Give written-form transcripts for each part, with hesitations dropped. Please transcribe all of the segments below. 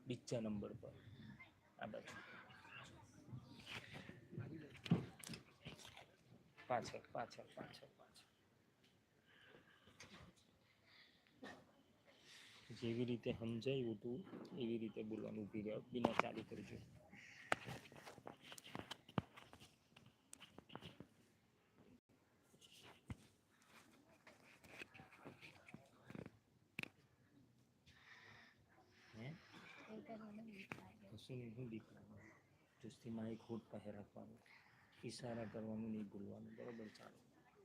બીજા નંબર પર આ બાજુ પાછળ પાછળ પાછળ પાછળ જેવી રીતે સમજાયું તું એવી રીતે બોલવાનું. ઊભી રહો, બીના ચાલુ કરજો. કશું નહીં, શું બીક લાગે? ચુસ્તીમાં એક હોઠ પાસે રાખવાનું, ઈશારા કરવાનું નહીં ભૂલવાનું. બરોબર? ચાલો.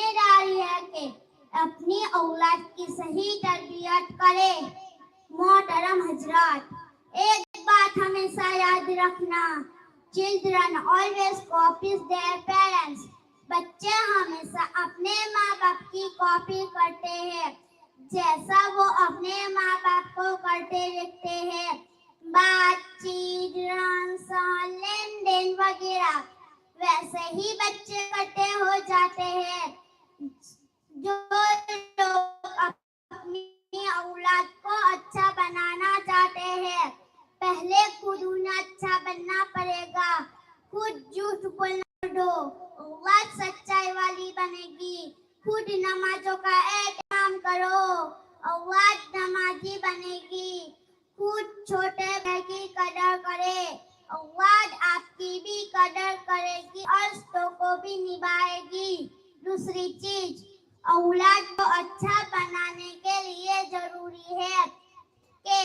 ذمہ داری ہے کہ اپنی اولاد کی صحیح تربیت کرے. محترم حضرات, ایک بات ہمیشہ یاد رکھنا, children always copies their parents. بچے ہمیشہ اپنے ماں باپ کی کاپی کرتے ہیں, جیسا وہ اپنے ماں باپ کو کرتے دیکھتے ہیں. بات چیت, رہن سہن, لین دین وغیرہ ویسے ہی بچے کرتے ہو جاتے ہیں. جو لوگ اپنی اولاد کو اچھا بنانا چاہتے ہیں, پہلے خود انہیں اچھا بننا پڑے گا. خود جھوٹ بولنا دو, اولاد سچائی والی بنے گی. خود نمازوں کا اہتمام کرو, اولاد نمازی بنے گی. خود چھوٹے بھائی کی قدر کرے, اولاد آپ کی بھی قدر کرے گی اور رشتوں کو بھی نبھائے گی. دوسری چیز, اولاد کو اچھا بنانے کے لیے ضروری ہے کہ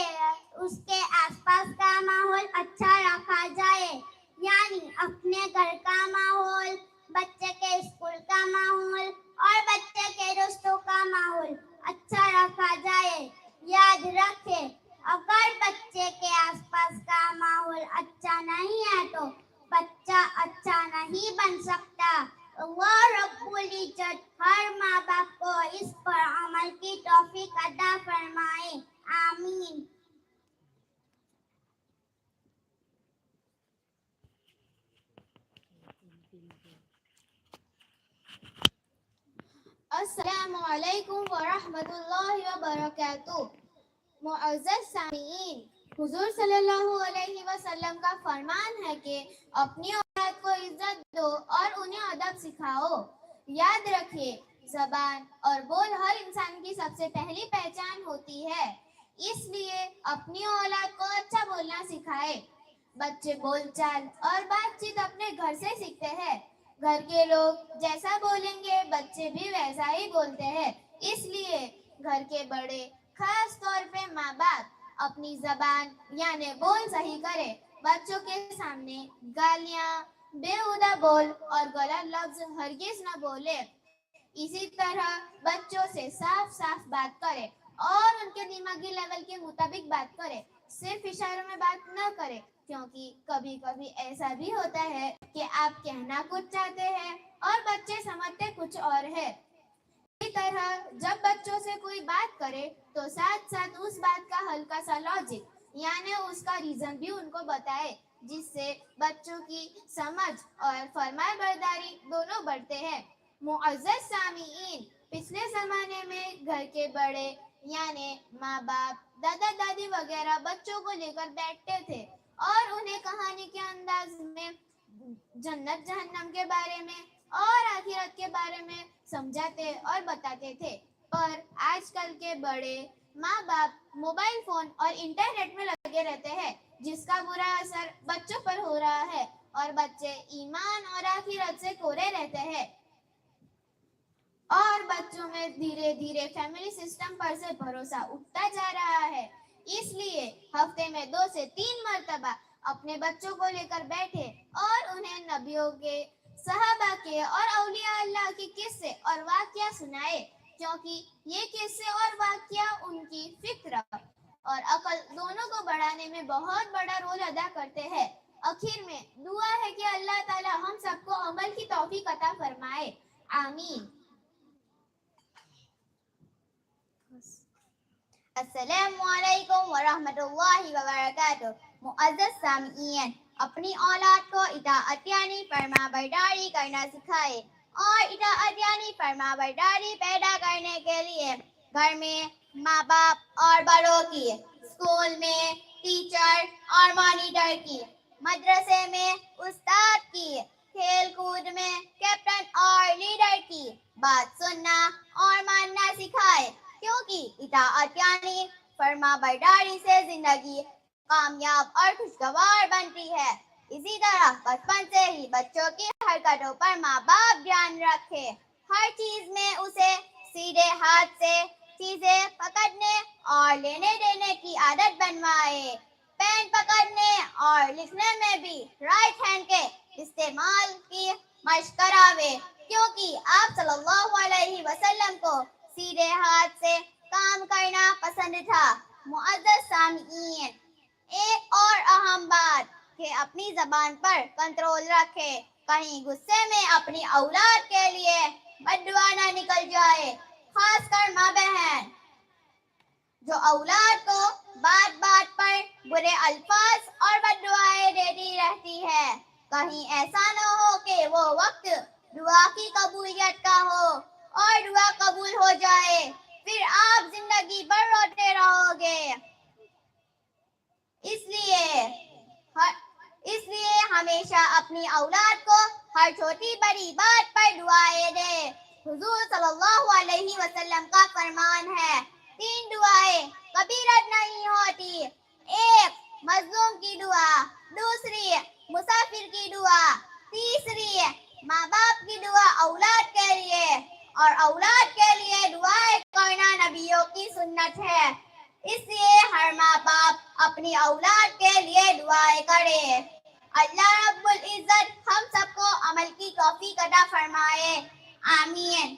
اس کے آس پاس کا ماحول اچھا رکھا جائے, یعنی اپنے گھر کا ماحول, بچے کے اسکول کا ماحول اور بچے کے دوستوں کا ماحول اچھا رکھا جائے. یاد رکھے, اگر بچے کے آس پاس کا ماحول اچھا نہیں ہے تو بچہ اچھا نہیں بن سکتا. اللہ رب العزت ہر ماں باپ کو اس پر عمل کی توفیق عطا فرمائے, آمین. السلام علیکم ورحمۃ اللہ وبرکاتہ. معزز سامعین, حضور صلی اللہ علیہ وسلم کا فرمان ہے کہ اپنی اولاد کو عزت دو اور انہیں ادب سکھاؤ. یاد رکھیے, زبان اور بول ہر انسان کی سب سے پہلی پہچان ہوتی ہے, اس لیے اپنی اولاد کو اچھا بولنا سکھائے. بچے بول چال اور بات چیت اپنے گھر سے سیکھتے ہیں. گھر کے لوگ جیسا بولیں گے بچے بھی ویسا ہی بولتے ہیں. اس لیے گھر کے بڑے, خاص طور پہ ماں باپ, اپنی زبان یعنی بول صحیح کرے. بچوں کے سامنے گالیاں, بےہودہ بول اور غلط لفظ ہرگز نہ بولے. اسی طرح بچوں سے صاف صاف بات کرے اور ان کے دماغی لیول کے مطابق بات کرے. صرف اشاروں میں بات نہ کرے, کیونکہ کبھی کبھی ایسا بھی ہوتا ہے کہ آپ کہنا کچھ چاہتے ہیں اور بچے سمجھتے کچھ اور ہے. اسی طرح جب بچوں سے کوئی بات کرے تو ساتھ ساتھ اس بات کا ہلکا سا لاجک یعنی اس کا ریزن بھی ان کو بتائے, جس سے بچوں کی سمجھ اور فرما برداری دونوں بڑھتے ہیں. معزز سامعین, پچھلے زمانے میں گھر کے بڑے یعنی ماں باپ, دادا دادی وغیرہ بچوں کو لے کر بیٹھتے تھے اور انہیں کہانی کے انداز میں جنت جہنم کے بارے میں اور آخرت کے بارے میں سمجھاتے اور بتاتے تھے. پر آج کل کے بڑے ماں باپ موبائل فون اور انٹرنیٹ میں لگے رہتے ہیں, جس کا برا اثر بچوں پر ہو رہا ہے اور بچے ایمان اور آخرت سے کورے رہتے ہیں. اور بچوں میں دھیرے دھیرے فیملی سسٹم پر سے بھروسہ اٹھتا جا رہا ہے. اس لیے ہفتے میں 2 سے 3 مرتبہ اپنے بچوں کو لے کر بیٹھے اور انہیں نبیوں کے, صحابہ کے اور اولیاء اللہ کے قصے اور واقعہ سنائے, کیونکہ یہ قصے اور واقعہ ان کی فکر اور عقل دونوں کو بڑھانے میں بہت بڑا رول ادا کرتے ہیں. آخر میں دعا ہے کہ اللہ تعالی ہم سب کو عمل کی توفیق عطا فرمائے, آمین. السلام علیکم ورحمۃ اللہ وبرکاتہ. معزز سامعین, اپنی اولاد کو اطاعت یعنی فرما برداری کرنا سکھائے اور اطاعت یعنی فرما برداری پیدا کرنے کے لیے گھر میں ماں باپ اور بڑوں کی, اسکول میں ٹیچر اور مانیٹر کی, مدرسے میں استاد کی, کھیل کود میں کیپٹن اور لیڈر کی بات سننا اور ماننا سکھائے, کیونکہ اطاعت یعنی فرما برداری سے زندگی کامیاب اور خوشگوار بنتی ہے. اسی طرح بچپن سے ہی بچوں کی حرکتوں پر ماں باپ دھیان رکھے, ہر چیز میں اسے سیدھے ہاتھ سے چیزیں پکڑنے اور لینے دینے کی عادت بنوائے. پین پکڑنے اور لکھنے میں بھی رائٹ ہینڈ کے استعمال کی مشق کراوے. کیونکہ آپ صلی اللہ علیہ وسلم کو سیدھے ہاتھ سے کام کرنا پسند تھا۔ معزز سامعین، ایک اور اہم بات کہ اپنی زبان پر کنٹرول رکھے، کہیں غصے میں اپنی اولاد کے لیے بد دعا نہ نکل جائے، خاص کر ماں بہن جو اولاد کو بات بات پر برے الفاظ اور بد دعائیں دیتی رہتی ہے۔ کہیں ایسا نہ ہو کہ وہ وقت دعا کی قبولیت کا ہو اور دعا قبول ہو جائے، پھر آپ زندگی بھر روتے رہو گے۔ اس لیے ہمیشہ اپنی اولاد کو ہر چھوٹی بڑی بات پر دعائیں دے۔ حضور صلی اللہ علیہ وسلم کا فرمان ہے، 3 دعائیں کبھی رد نہیں ہوتی۔ ایک، مظلوم کی دعا، دوسری مسافر کی دعا، تیسری ماں باپ کی دعا اولاد کے لیے، اور اولاد کے لیے دعائیں کرنا نبیوں کی سنت ہے۔ اس لیے ہر ماں باپ اپنی اولاد کے لیے دعائیں کرے۔ اللہ رب العزت ہم سب کو عمل کی توفیق عطا فرمائے، آمین۔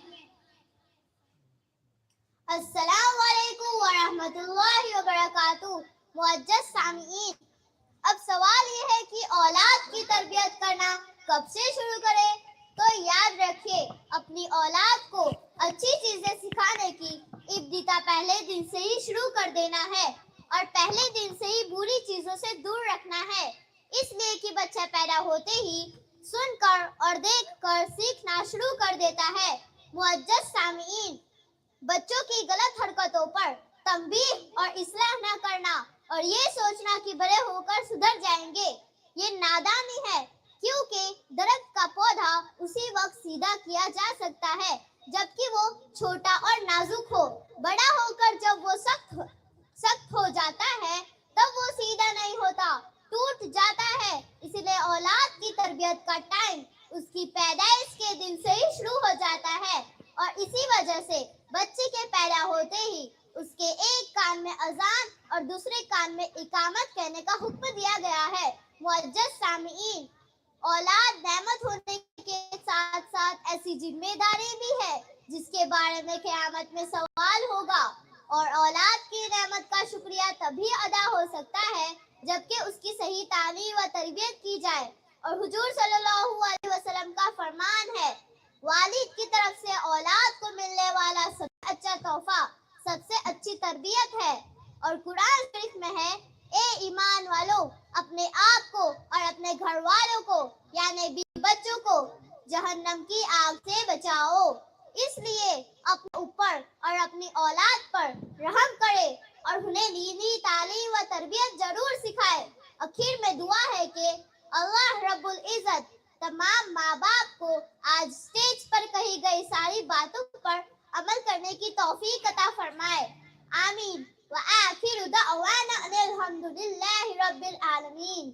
السلام علیکم ورحمۃ اللہ وبرکاتہ۔ معزز سامعین، اب سوال یہ ہے کہ اولاد کی تربیت کرنا کب سے شروع کریں؟ تو یاد رکھیے، اپنی اولاد کو اچھی چیزیں سکھانے کی ابتدا پہلے دن سے ہی شروع کر دینا ہے، اور پہلے دن سے ہی بری چیزوں سے دور رکھنا ہے، اس لیے کہ بچہ پیدا ہوتے ہی سن کر اور دیکھ کر سیکھنا شروع کر دیتا ہے۔ معزز سامعین، بچوں کی غلط حرکتوں پر تنبیہ اور اصلاح نہ کرنا اور یہ سوچنا کہ بڑے ہو کر سدھر جائیں گے، یہ نادانی ہے، کیونکہ درخت کا پودا اسی وقت سیدھا کیا جا سکتا ہے جبکہ وہ چھوٹا اور نازک ہو۔ بڑا ہو کر جب وہ سخت ہو جاتا ہے تب وہ سیدھا نہیں ہوتا، ٹوٹ جاتا ہے۔ اسی لیے اولاد کی تربیت کا ٹائم اس کی پیدائش کے دن سے ہی شروع ہو جاتا ہے، اور اسی وجہ سے بچے کے پیدا ہوتے ہی اس کے ایک کان میں اذان اور دوسرے کان میں اقامت کہنے کا حکم دیا گیا ہے۔ معزز سامعین، اولاد نعمت ہونے کے ساتھ ساتھ ایسی ذمہ داری بھی ہے جس کے بارے میں قیامت میں سوال ہوگا، اور اولاد کی نعمت کا شکریہ تبھی ادا ہو سکتا ہے جبکہ اس کی صحیح تعلیم و تربیت کی جائے۔ اور حضور صلی اللہ علیہ وسلم کا فرمان ہے، والد کی طرف سے اولاد کو ملنے والا سب سے اچھا تحفہ سب سے اچھی تربیت ہے۔ اور قرآن شریف میں ہے، اے ایمان والو، اپنے آپ کو اور اپنے گھر والوں کو یعنی بیوی بچوں کو جہنم کی آگ سے بچاؤ۔ اس لیے اپنے اوپر اور اپنی اولاد پر رحم کرے اور انہیں دینی تعلیم و تربیت ضرور سکھائے۔ آخر میں دعا ہے کہ اللہ رب العزت تمام ماں باپ کو آج اسٹیج پر کہی گئی ساری باتوں پر عمل کرنے کی توفیق عطا فرمائے، آمین۔ وآخر دعوانا ان الحمد للہ رب العالمین۔